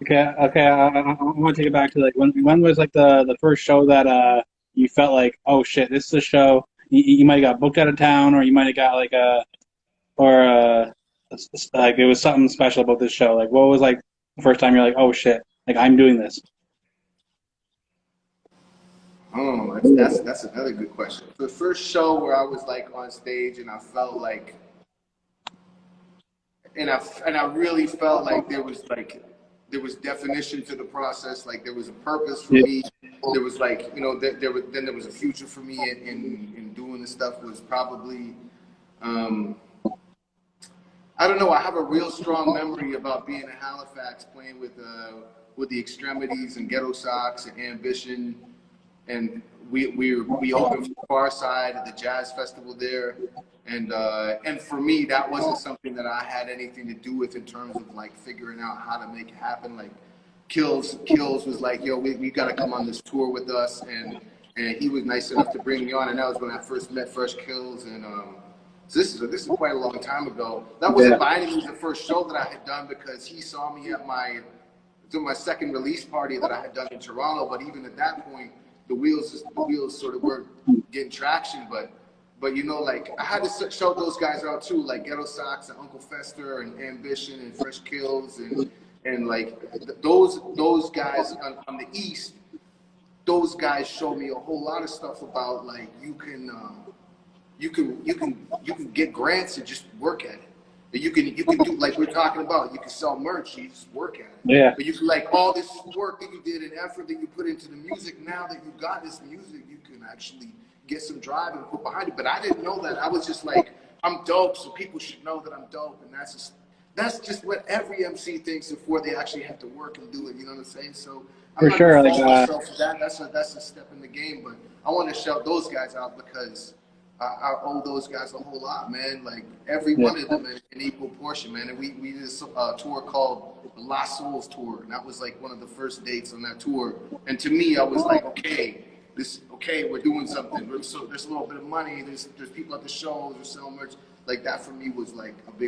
Okay. I want to take it back to like when was like the first show that you felt like, oh shit, this is a show. You might have got booked out of town, or you might have got like a or like it was something special about this show. Like what was like the first time you're like, oh shit, like I'm doing this. Oh, that's another good question. The first show where I was like on stage and I felt like, and I really felt like there was definition to the process. Like there was a purpose for Yeah, me. There was like there was a future for me in doing this stuff. Was probably um, I don't know. I have a real strong memory about being in Halifax playing with the Extremities and Ghetto Sox and Ambition, and we opened for Far Side at the Jazz Festival there, and for me that wasn't something that I had anything to do with in terms of like figuring out how to make it happen. Like Kills was like, yo, we got to come on this tour with us, and he was nice enough to bring me on, and that was when I first met Fresh Kills, and so this is quite a long time ago. That wasn't yeah, by any means the first show that I had done because he saw me at my second release party that I had done in Toronto. But even at that point, the wheels sort of weren't getting traction. But you know, like I had to show those guys out too, like Ghetto Sox and Uncle Fester and Ambition and Fresh Kills and like those guys on the East. Those guys showed me a whole lot of stuff about like you can get grants and just work at it. You can do like we're talking about. You can sell merch. You just work at it. yeah, But you can like all this work that you did and effort that you put into the music. Now that you got this music, you can actually get some drive and put behind it. But I didn't know that. I was just like, I'm dope, so people should know that I'm dope, and that's just what every MC thinks before they actually have to work and do it. You know what I'm saying? So I'm for not gonna sure. fault myself for that. That's a step in the game. But I want to shout those guys out because I owe those guys a whole lot, man. Like every Yeah, one of them in equal portion, man. And we did a tour called the Lost Souls tour, and that was like one of the first dates on that tour. And to me, I was like, okay, we're doing something. So there's a little bit of money. There's people at the shows. We're selling merch. Like that for me was like a big